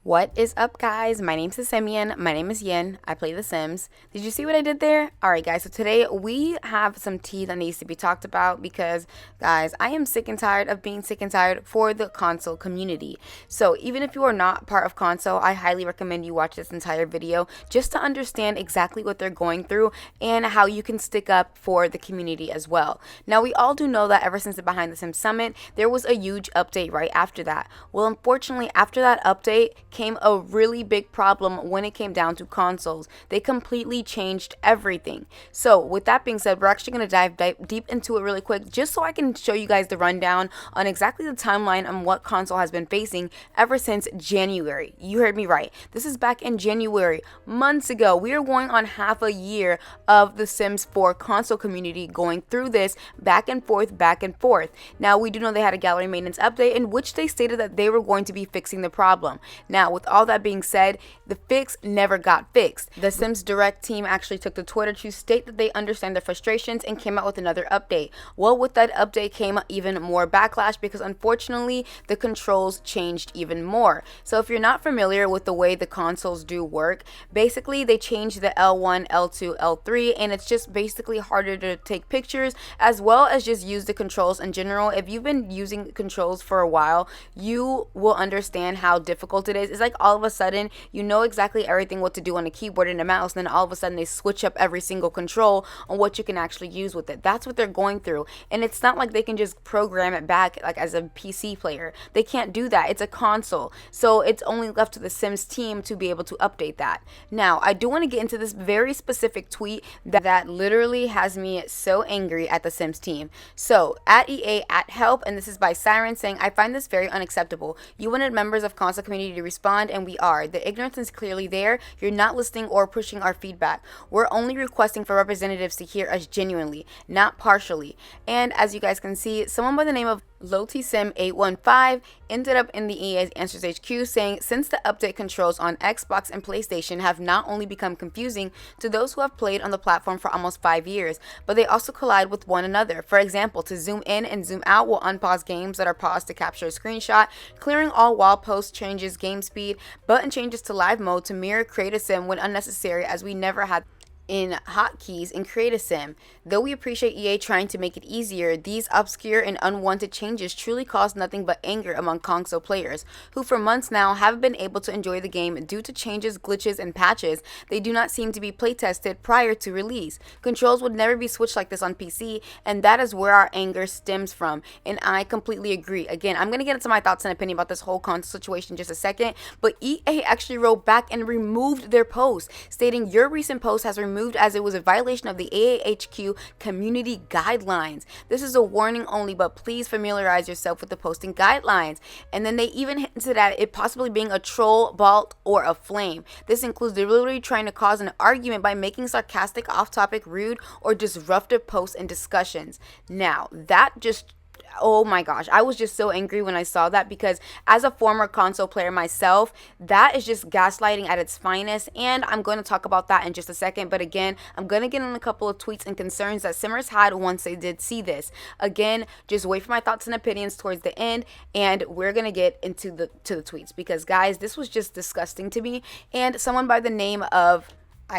What is up, guys? My name's Simeon. My name is Yin. I play The Sims. Did you see what I did there? Alright, guys, so today we have some tea that needs to be talked about because, guys, I am sick and tired of being sick and tired for the console community. So, even if you are not part of console, I highly recommend you watch this entire video just to understand exactly what they're going through and how you can stick up for the community as well. Now, we all do know that ever since the Behind the Sims Summit, there was a huge update right after that. Well, unfortunately, after that update, came a really big problem when it came down to consoles. They completely changed everything. So with that being said, we're actually going to dive deep into it really quick just so I can show you guys the rundown on exactly the timeline on what console has been facing ever since January. You heard me right. This is back in January, months ago. We are going on half a year of the Sims 4 console community going through this back and forth, back and forth. Now, we do know they had a gallery maintenance update in which they stated that they were going to be fixing the problem. Now, with all that being said, the fix never got fixed. The Sims Direct team actually took to Twitter to state that they understand their frustrations and came out with another update. Well, with that update came even more backlash because unfortunately the controls changed even more. So if you're not familiar with the way the consoles do work, basically they changed the L1, L2, L3, and it's just basically harder to take pictures as well as just use the controls in general. If you've been using controls for a while, you will understand how difficult it is. It's like all of a sudden you know exactly everything what to do on a keyboard and a mouse, and then all of a sudden they switch up every single control on what you can actually use with it. That's what they're going through, and it's not like they can just program it back like as a PC player. They can't do that. It's a console, so it's only left to the Sims team to be able to update that. Now, I do want to get into this very specific tweet that literally has me so angry at the Sims team. So at EA at help, and this is by Siren, saying, "I find this very unacceptable. You wanted members of console community to respond, and we are. The ignorance is clearly there. You're not listening or pushing our feedback. We're only requesting for representatives to hear us genuinely, not partially." And as you guys can see, someone by the name of LotiSim815 ended up in the EA's Answers HQ saying, "Since the update controls on Xbox and PlayStation have not only become confusing to those who have played on the platform for almost 5 years, but they also collide with one another. For example, to zoom in and zoom out will unpause games that are paused to capture a screenshot. Clearing all wall posts changes game speed. Button changes to live mode to mirror Create a Sim when unnecessary, as we never had in hotkeys in Create a Sim. Though we appreciate EA trying to make it easier, these obscure and unwanted changes truly cause nothing but anger among console players, who for months now have been able to enjoy the game due to changes, glitches, and patches. They do not seem to be playtested prior to release. Controls would never be switched like this on PC, and that is where our anger stems from." And I completely agree. Again, I'm going to get into my thoughts and opinion about this whole console situation in just a second, but EA actually wrote back and removed their post, stating, "Your recent post has removed as it was a violation of the AAHQ community guidelines. This is a warning only, but please familiarize yourself with the posting guidelines." And then they even hinted at it possibly being a troll, bot, or a flame. This includes deliberately trying to cause an argument by making sarcastic, off-topic, rude, or disruptive posts and discussions. Now, that just, oh my gosh, I was just so angry when I saw that because as a former console player myself, that is just gaslighting at its finest, and I'm going to talk about that in just a second. But again, I'm going to get on a couple of tweets and concerns that Simmers had once they did see this. Again, just wait for my thoughts and opinions towards the end, and we're going to get into the tweets because, guys, this was just disgusting to me. And someone by the name of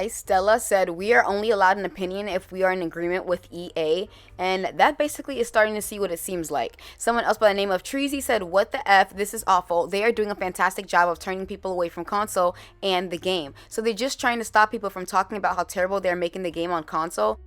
Stella said, "We are only allowed an opinion if we are in agreement with EA," and that basically is starting to see what it seems like. Someone else by the name of Treasy said, "What the F? This is awful. They are doing a fantastic job of turning people away from console and the game. So they're just trying to stop people from talking about how terrible they're making the game on console."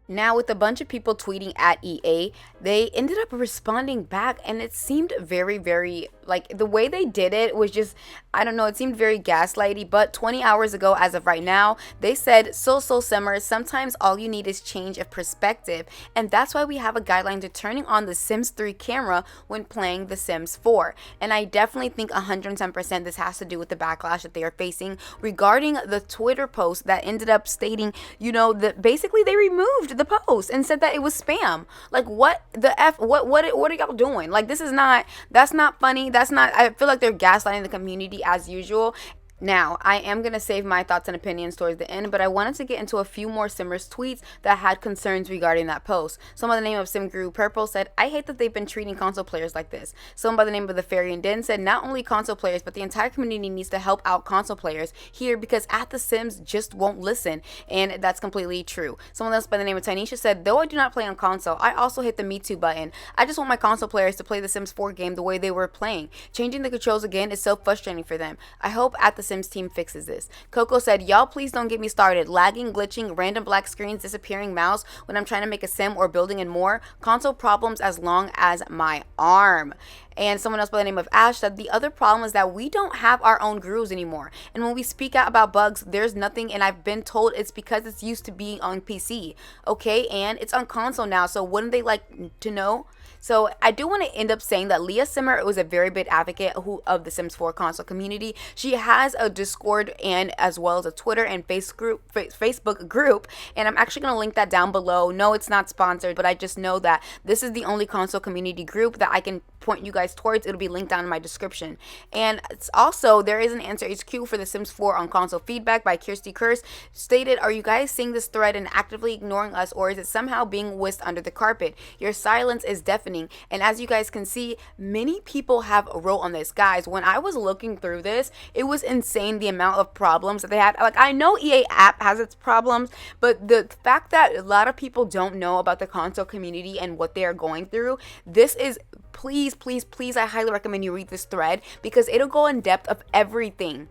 Now, with a bunch of people tweeting at EA, they ended up responding back, and it seemed very, very, like, the way they did it was just, I don't know, it seemed very gaslighty. But 20 hours ago, as of right now, they said, so Simmers, sometimes all you need is change of perspective, and that's why we have a guideline to turning on the Sims 3 camera when playing The Sims 4. And I definitely think 110% this has to do with the backlash that they are facing regarding the Twitter post that ended up stating, you know, that basically they removed the post and said that it was spam. Like, what the F, what are y'all doing? Like, this is not, that's not funny. That's not, I feel like they're gaslighting the community as usual. Now, I am going to save my thoughts and opinions towards the end, but I wanted to get into a few more Simmers tweets that had concerns regarding that post. Someone by the name of SimGuru Purple said, I hate that they've been treating console players like this. Someone by the name of the Fairy and Din said, not only console players, but the entire community needs to help out console players here because at The Sims just won't listen. And that's completely true. Someone else by the name of Tanisha said, though I do not play on console, I also hit the Me Too button. I just want my console players to play the Sims 4 game the way they were playing. Changing the controls again is so frustrating for them. I hope at the Sims team fixes this. Coco said, y'all please don't get me started. Lagging, glitching, random black screens, disappearing mouse when I'm trying to make a sim or building and more. Console problems as long as my arm. And someone else by the name of Ash said, the other problem is that we don't have our own gurus anymore. And when we speak out about bugs, there's nothing, and I've been told it's because it's used to being on PC. Okay, and it's on console now, so wouldn't they like to know? So I do want to end up saying that Leah Simmer was a very big advocate of the Sims 4 console community. She has a Discord and as well as a Twitter and Facebook group, and I'm actually going to link that down below. No, it's not sponsored, but I just know that this is the only console community group that I can point you guys towards. It'll be linked down in my description. And it's also, there is an answer HQ for the Sims 4 on console feedback by Kirsty Curse stated, are you guys seeing this thread and actively ignoring us, or is it somehow being whisked under the carpet? Your silence is deafening. And as you guys can see, many people have wrote on this. Guys, when I was looking through this, it was insane the amount of problems that they had. Like, I know EA app has its problems, but the fact that a lot of people don't know about the console community and what they are going through, this is, please, please, please, I highly recommend you read this thread because it'll go in depth of everything.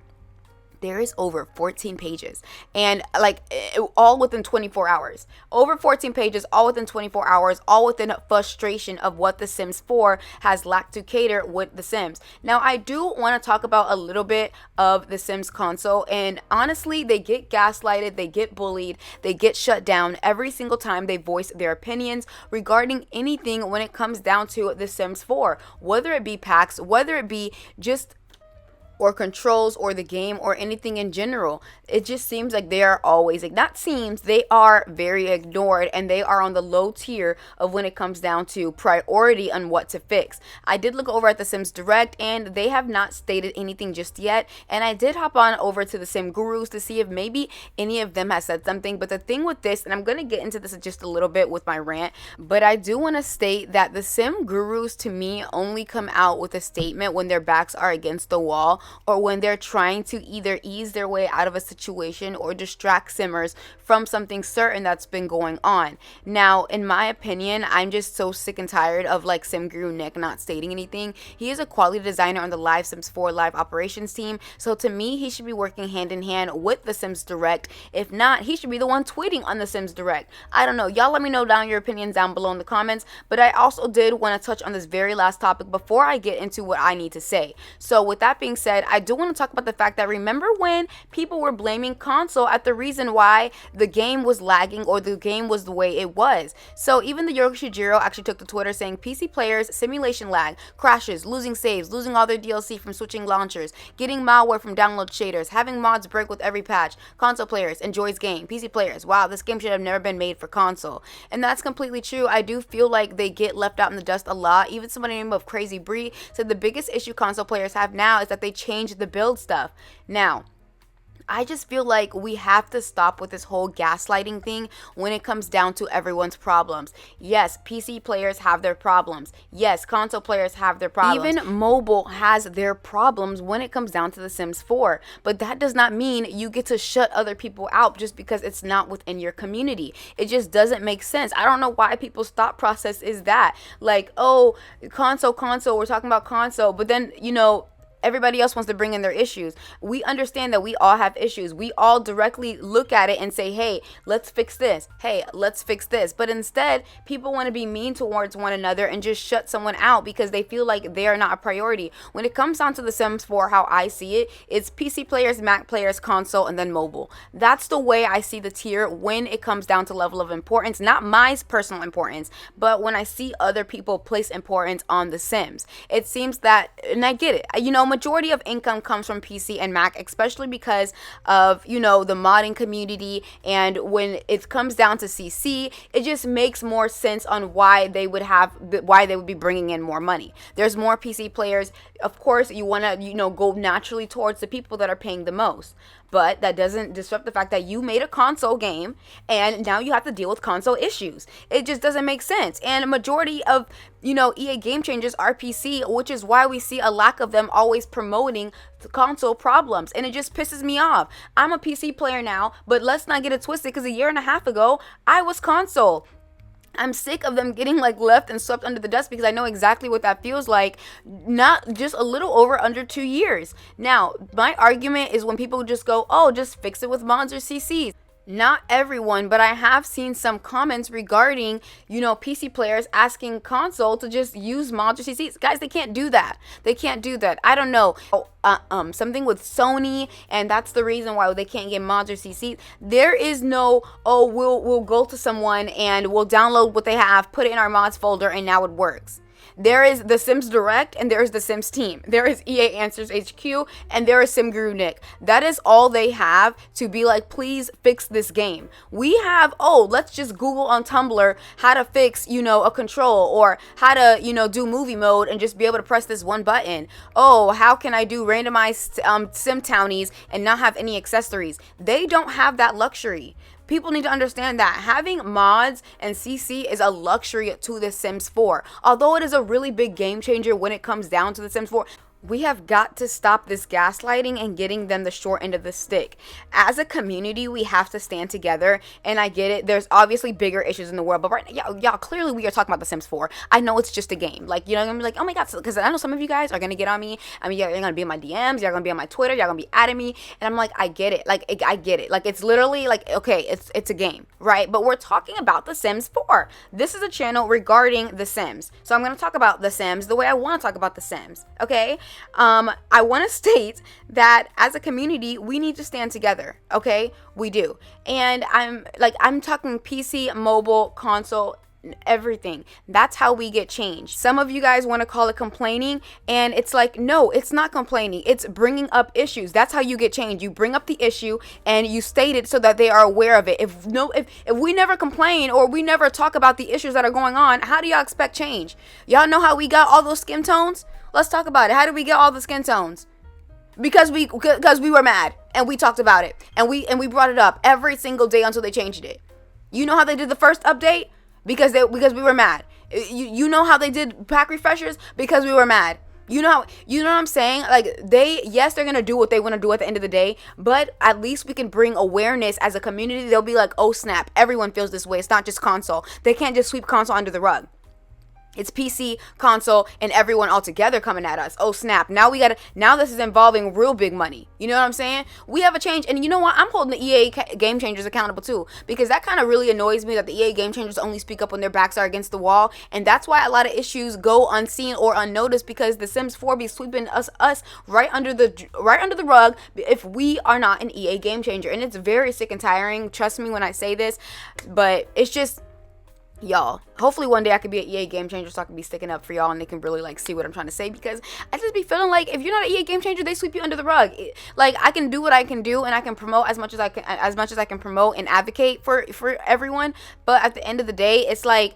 There is over 14 pages and like all within 24 hours. Over 14 pages, all within 24 hours, all within frustration of what The Sims 4 has lacked to cater with The Sims. Now, I do want to talk about a little bit of The Sims console, and honestly, they get gaslighted, they get bullied, they get shut down every single time they voice their opinions regarding anything when it comes down to The Sims 4, whether it be packs, whether it be just or controls or the game or anything in general. It just seems like they are always, like, not seems, they are very ignored, and they are on the low tier of when it comes down to priority on what to fix. I did look over at the Sims Direct and they have not stated anything just yet, and I did hop on over to the Sim Gurus to see if maybe any of them has said something. But the thing with this, and I'm going to get into this just a little bit with my rant, but I do want to state that the Sim Gurus to me only come out with a statement when their backs are against the wall, or when they're trying to either ease their way out of a situation or distract Simmers from something certain that's been going on. Now, in my opinion, I'm just so sick and tired of like SimGuru Nick not stating anything. He is a quality designer on the live Sims 4 live operations team, so to me, he should be working hand in hand with the Sims Direct. If not, he should be the one tweeting on the Sims Direct. I don't know. Y'all let me know down your opinions down below in the comments, but I also did want to touch on this very last topic before I get into what I need to say. So with that being said, I do want to talk about the fact that remember when people were blaming console at the reason why the game was lagging or the game was the way it was. So even the Yoshijiro actually took to Twitter saying PC players, simulation lag, crashes, losing saves, losing all their DLC from switching launchers, getting malware from download shaders, having mods break with every patch. Console players, enjoys game. PC players, wow, this game should have never been made for console. And that's completely true. I do feel like they get left out in the dust a lot. Even somebody named of Crazy Bree said the biggest issue console players have now is that they change the build stuff. Now, I just feel like we have to stop with this whole gaslighting thing when it comes down to everyone's problems. Yes, PC players have their problems. Yes, console players have their problems. Even mobile has their problems when it comes down to The Sims 4. But that does not mean you get to shut other people out just because it's not within your community. It just doesn't make sense. I don't know why people's thought process is that. Like, oh, console, we're talking about console. But then, you know, everybody else wants to bring in their issues. We understand that we all have issues. We all directly look at it and say, hey, let's fix this. Hey, let's fix this. But instead, people want to be mean towards one another and just shut someone out because they feel like they are not a priority. When it comes down to The Sims 4, how I see it, it's PC players, Mac players, console, and then mobile. That's the way I see the tier when it comes down to level of importance. Not my personal importance, but when I see other people place importance on The Sims. It seems that, and I get it, you know, majority of income comes from PC and Mac, especially because of, you know, the modding community. And when it comes down to CC, it just makes more sense on why they would be bringing in more money. There's more PC players. Of course, you want to, you know, go naturally towards the people that are paying the most. But that doesn't disrupt the fact that you made a console game and now you have to deal with console issues. It just doesn't make sense. And a majority of, you know, EA Game Changers are PC, which is why we see a lack of them always promoting the console problems. And it just pisses me off. I'm a PC player now, but let's not get it twisted, because a year and a half ago, I was console. I'm sick of them getting like left and swept under the dust, because I know exactly what that feels like. Not just a little over under 2 years. Now, my argument is when people just go, oh, just fix it with mods or CCs. Not everyone, but I have seen some comments regarding, you know, PC players asking console to just use mods or CCs. Guys, they can't do that. They can't do that. I don't know. Something with Sony, and that's the reason why they can't get mods or CCs. There is no, oh, we'll go to someone and we'll download what they have, put it in our mods folder, and now it works. There is the Sims Direct, and there is the Sims Team. There is EA Answers HQ, and there is SimGuru Nick. That is all they have to be like, please fix this game. We have, oh, let's just Google on Tumblr how to fix, you know, a control, or how to, you know, do movie mode and just be able to press this one button. Oh, how can I do randomized sim townies and not have any accessories? They don't have that luxury. People need to understand that having mods and CC is a luxury to The Sims 4. Although it is a really big game changer when it comes down to The Sims 4, we have got to stop this gaslighting and getting them the short end of the stick. As a community, we have to stand together, and I get it. There's obviously bigger issues in the world, but right now, y'all, clearly we are talking about The Sims 4. I know it's just a game. Like, you know, I'm gonna be like, oh my god, because I know some of you guys are gonna get on me. I mean, you're gonna be in my DMs, you're gonna be on my Twitter, you're gonna be adding me, and I'm like, I get it. Like, I get it. Like, it's literally like, okay, it's a game, right? But we're talking about The Sims 4. This is a channel regarding The Sims, so I'm gonna talk about The Sims the way I want to talk about The Sims. Okay. I want to state that as a community, we need to stand together. Okay, we do. And I'm talking PC, mobile, console, everything. That's how we get change. Some of you guys want to call it complaining, and it's like, no, it's not complaining. It's bringing up issues. That's how you get change. You bring up the issue and you state it so that they are aware of it. If we never complain or we never talk about the issues that are going on, how do y'all expect change? Y'all know how we got all those skin tones? Let's talk about it. How did we get all the skin tones? Because we were mad and we talked about it and we brought it up every single day until they changed it. You know how they did the first update? Because we were mad. You know how they did pack refreshers? Because we were mad. You know what I'm saying? Like, they're gonna do what they want to do at the end of the day, but at least we can bring awareness as a community. They'll be like, oh snap, everyone feels this way. It's not just console. They can't just sweep console under the rug. It's PC, console, and everyone all together coming at us. Oh snap! Now this is involving real big money. You know what I'm saying? We have a change, and you know what? I'm holding the EA Game Changers accountable too, because that kind of really annoys me that the EA Game Changers only speak up when their backs are against the wall, and that's why a lot of issues go unseen or unnoticed, because The Sims 4 be sweeping us right under the rug if we are not an EA Game Changer, and it's very sick and tiring. Trust me when I say this, but it's just. Y'all, hopefully one day I could be an EA Game Changer so I can be sticking up for y'all and they can really like see what I'm trying to say, because I just be feeling like if you're not an EA Game Changer, they sweep you under the rug. Like, I can do what I can do and I can promote as much as I can promote and advocate for everyone, but at the end of the day, it's like,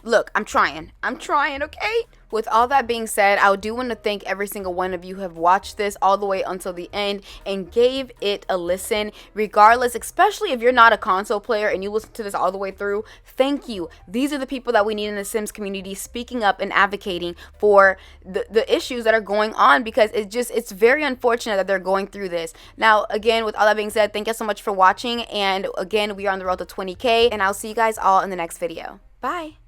look, I'm trying, okay? With all that being said, I do want to thank every single one of you who have watched this all the way until the end and gave it a listen, regardless, especially if you're not a console player and you listen to this all the way through. Thank you. These are the people that we need in the Sims community, speaking up and advocating for the issues that are going on, because it's very unfortunate that they're going through this. Now, again, with all that being said, thank you so much for watching, and again, we are on the road to 20K, and I'll see you guys all in the next video. Bye.